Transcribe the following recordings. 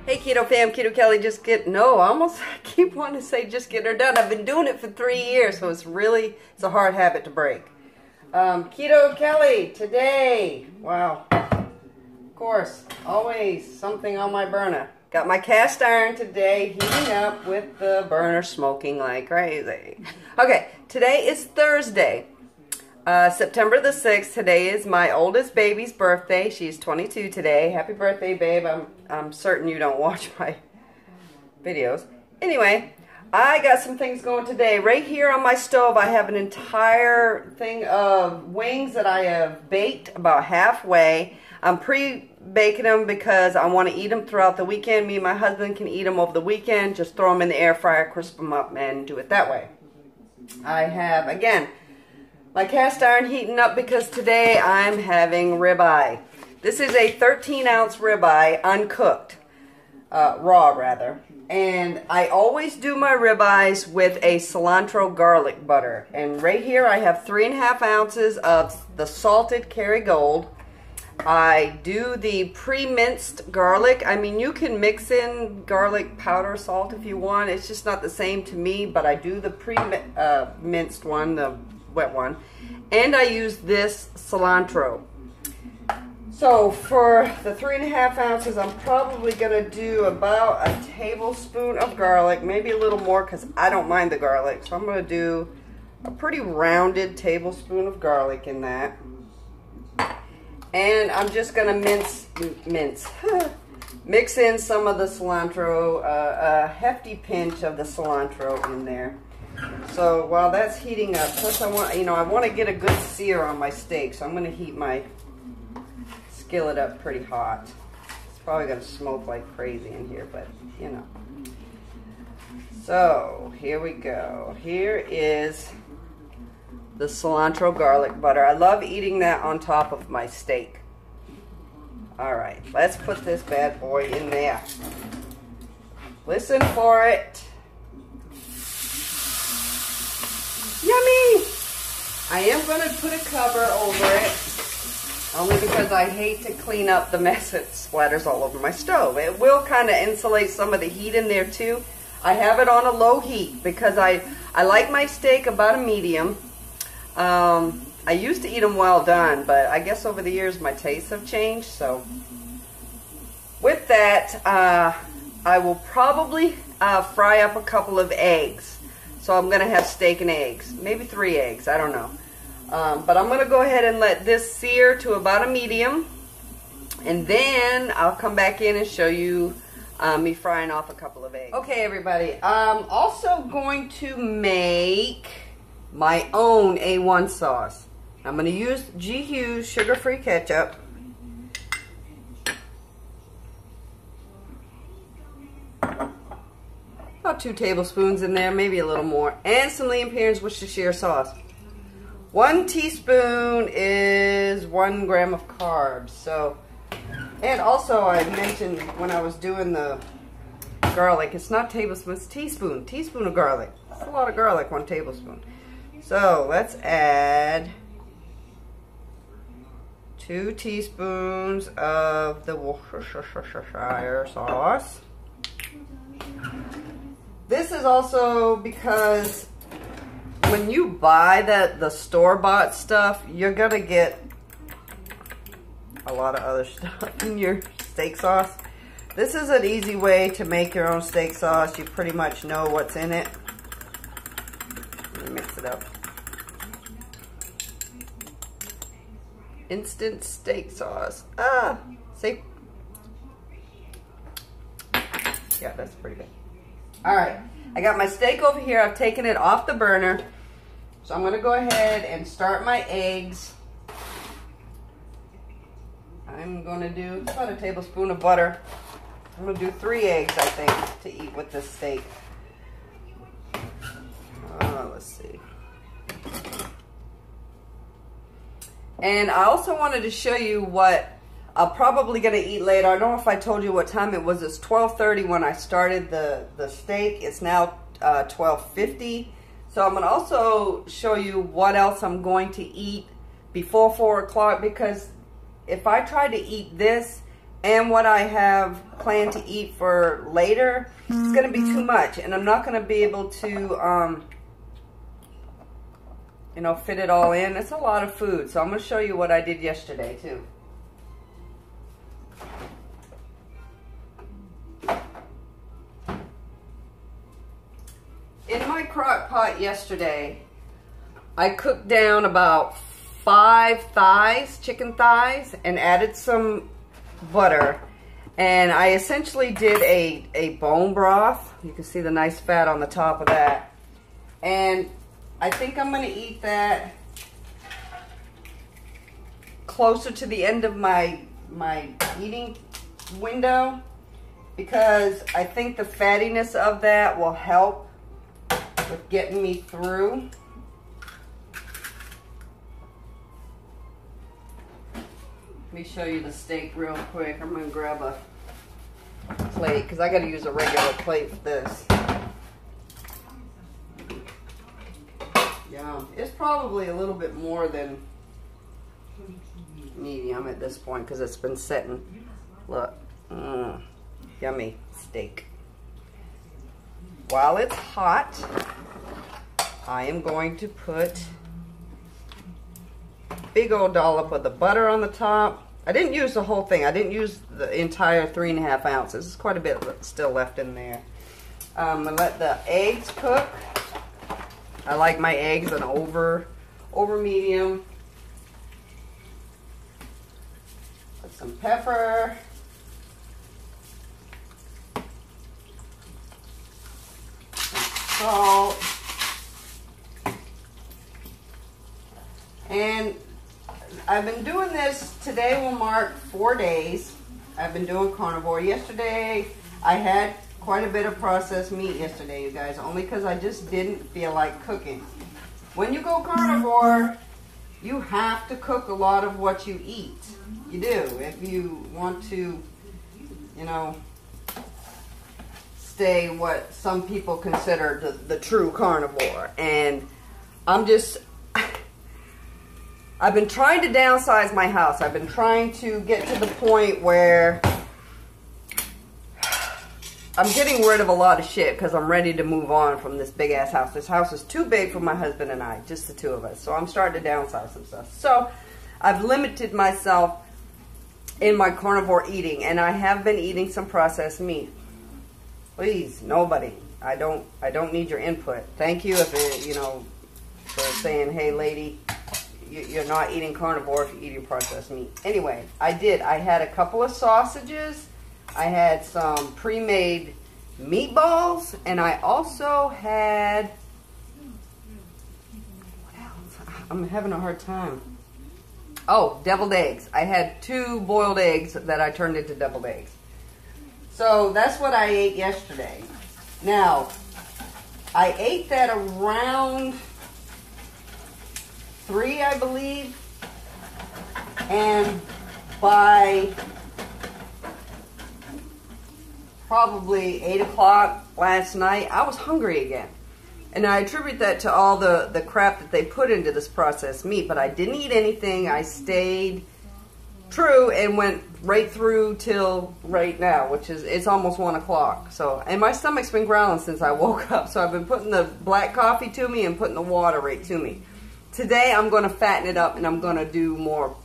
Hey Keto fam, Keto Kelly, I keep wanting to say just getting her done. I've been doing it for 3 years, so it's a hard habit to break. Keto Kelly, today, wow, of course, always something on my burner. Got my cast iron today, heating up with the burner smoking like crazy. Okay, today is Thursday, September the 6th. Today is my oldest baby's birthday. She's 22 today. Happy birthday, babe. I'm certain you don't watch my videos. Anyway, I got some things going today. Right here on my stove, I have an entire thing of wings that I have baked about halfway. I'm pre-baking them because I want to eat them throughout the weekend. Me and my husband can eat them over the weekend. Just throw them in the air fryer, crisp them up, and do it that way. I have, again, my cast iron heating up because today I'm having ribeye. This is a 13-ounce ribeye, uncooked, raw rather. And I always do my ribeyes with a cilantro garlic butter. And right here I have 3.5 ounces of the salted Kerrygold. I do the pre-minced garlic. I mean, you can mix in garlic powder salt if you want. It's just not the same to me, but I do the pre-minced one, the wet one. And I use this cilantro. So for the 3.5 ounces, I'm probably going to do about a tablespoon of garlic, maybe a little more because I don't mind the garlic. So I'm going to do a pretty rounded tablespoon of garlic in that. And I'm just going to mix in some of the cilantro, a hefty pinch of the cilantro in there. So while that's heating up, plus I want to get a good sear on my steak, so I'm going to heat my skillet up pretty hot. It's probably going to smoke like crazy in here, but you know. So here we go. Here is the cilantro garlic butter. I love eating that on top of my steak. Alright, let's put this bad boy in there. Listen for it. Yummy! I am going to put a cover over it, only because I hate to clean up the mess that splatters all over my stove. It will kind of insulate some of the heat in there too. I have it on a low heat because I like my steak about a medium. I used to eat them well done, but I guess over the years my tastes have changed. So with that, I will probably fry up a couple of eggs. So I'm going to have steak and eggs, maybe 3 eggs, I don't know. But I'm going to go ahead and let this sear to about a medium. And then I'll come back in and show you me frying off a couple of eggs. Okay, everybody. I'm also going to make my own A1 sauce. I'm going to use G. Hughes sugar-free ketchup. About 2 tablespoons in there, maybe a little more. And some Lea & Perrins Worcestershire sauce. 1 teaspoon is 1 gram of carbs. So, and also I mentioned when I was doing the garlic, it's not tablespoon, it's teaspoon. Teaspoon of garlic. That's a lot of garlic, 1 tablespoon. So let's add 2 teaspoons of the Worcestershire sauce. This is also because when you buy the store-bought stuff, you're gonna get a lot of other stuff in your steak sauce. This is an easy way to make your own steak sauce. You pretty much know what's in it. Let me mix it up. Instant steak sauce. See? Yeah, that's pretty good. Alright, I got my steak over here. I've taken it off the burner. So I'm going to go ahead and start my eggs. I'm going to do about a tablespoon of butter. I'm going to do 3 eggs, I think, to eat with this steak. Let's see. And I also wanted to show you what I'm probably going to eat later. I don't know if I told you what time it was. It's 12:30 when I started the steak. It's now 12:50. So I'm going to also show you what else I'm going to eat before 4 o'clock, because if I try to eat this and what I have planned to eat for later, it's going to be too much. And I'm not going to be able to, you know, fit it all in. It's a lot of food. So I'm going to show you what I did yesterday too. In my crock pot yesterday, I cooked down about 5 thighs, chicken thighs, and added some butter. And I essentially did a bone broth. You can see the nice fat on the top of that. And I think I'm going to eat that closer to the end of my eating window, because I think the fattiness of that will help with getting me through. Let me show you the steak real quick. I'm going to grab a plate because I got to use a regular plate for this. Yum. It's probably a little bit more than medium at this point because it's been setting. Look. Yummy steak. While it's hot, I am going to put a big old dollop of the butter on the top. I didn't use the whole thing. I didn't use the entire 3.5 ounces. There's quite a bit still left in there. I'm going to let the eggs cook. I like my eggs an over medium. Put some pepper. Salt. And I've been doing this, today will mark 4 days. I've been doing carnivore. Yesterday, I had quite a bit of processed meat yesterday, you guys, only because I just didn't feel like cooking. When you go carnivore, you have to cook a lot of what you eat. You do. If you want to, you know, stay what some people consider the true carnivore. And I'm just, I've been trying to downsize my house. I've been trying to get to the point where I'm getting rid of a lot of shit because I'm ready to move on from this big ass house. This house is too big for my husband and I, just the two of us. So I'm starting to downsize some stuff. So I've limited myself in my carnivore eating, and I have been eating some processed meat. Please, nobody. I don't need your input. Thank you if it, you know, for saying, hey lady, you're not eating carnivore if you're eating processed meat. Anyway, I did. I had a couple of sausages. I had some pre-made meatballs, and I also had, what else? I'm having a hard time. Oh, deviled eggs. I had 2 boiled eggs that I turned into deviled eggs. So that's what I ate yesterday. Now, I ate that around 3, I believe, and by probably 8 o'clock last night, I was hungry again. And I attribute that to all the crap that they put into this processed meat, but I didn't eat anything. I stayed true and went right through till right now, which is, it's almost 1 o'clock. So, and my stomach's been growling since I woke up, so I've been putting the black coffee to me and putting the water right to me. Today I'm going to fatten it up and I'm going to do more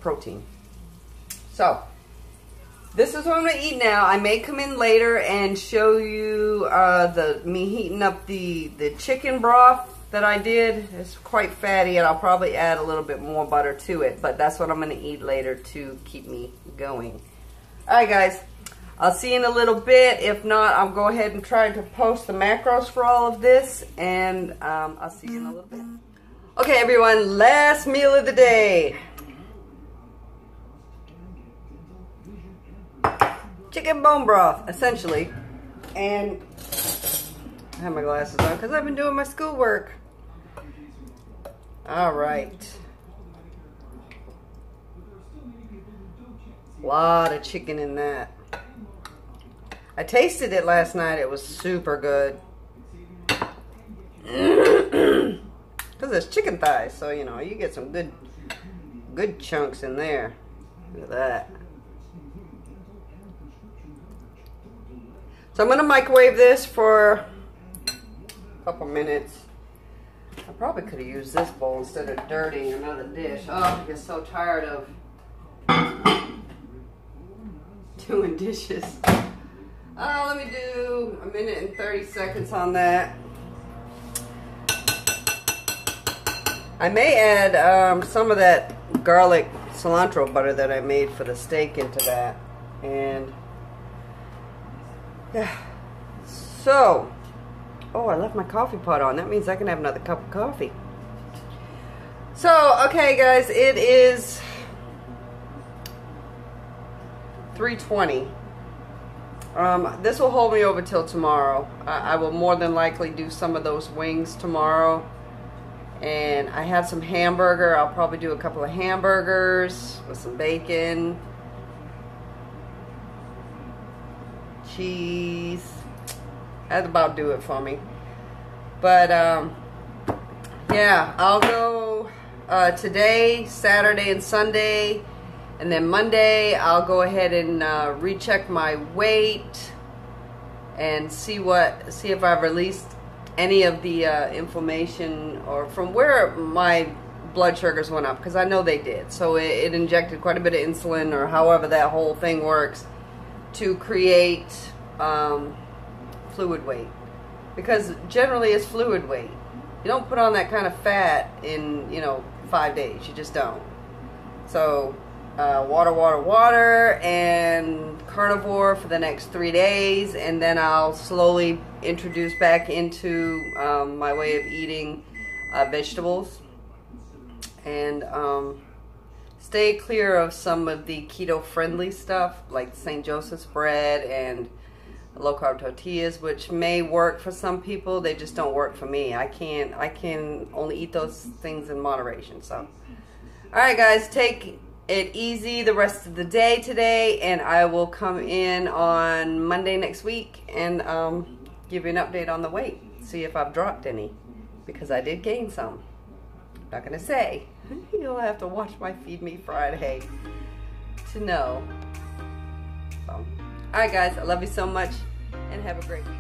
protein. So, this is what I'm going to eat now. I may come in later and show you me heating up the chicken broth that I did. It's quite fatty, and I'll probably add a little bit more butter to it, but that's what I'm going to eat later to keep me going. Alright guys, I'll see you in a little bit. If not, I'll go ahead and try to post the macros for all of this, and I'll see you in a little bit. Okay everyone, last meal of the day. Chicken bone broth, essentially. And I have my glasses on because I've been doing my schoolwork. Alright. A lot of chicken in that. I tasted it last night. It was super good. Because it's chicken thighs, so you know, you get some good chunks in there. Look at that. So I'm going to microwave this for a couple minutes. I probably could have used this bowl instead of dirtying another dish. Oh, I get so tired of doing dishes. Let me do a minute and 30 seconds on that. I may add some of that garlic cilantro butter that I made for the steak into that. And yeah, so, oh, I left my coffee pot on. That means I can have another cup of coffee. So, okay guys, it is 3:20. This will hold me over till tomorrow. I will more than likely do some of those wings tomorrow. And I have some hamburger. I'll probably do a couple of hamburgers with some bacon, cheese. That'd about do it for me. But yeah, I'll go today, Saturday and Sunday, and then Monday I'll go ahead and recheck my weight and see if I've released any of the inflammation or from where my blood sugars went up, because I know they did. So it injected quite a bit of insulin, or however that whole thing works, to create fluid weight, because generally it's fluid weight. You don't put on that kind of fat in 5 days. You just don't. So water and carnivore for the next 3 days, and then I'll slowly introduce back into my way of eating vegetables, and stay clear of some of the keto friendly stuff like St. Joseph's bread and low carb tortillas, which may work for some people. They just don't work for me. I can only eat those things in moderation. So alright guys, take it easy the rest of the day today, and I will come in on Monday next week and give you an update on the weight, see if I've dropped any, because I did gain some. Not gonna say. You'll have to watch my Feed Me Friday to know. So, alright guys, I love you so much, and have a great week.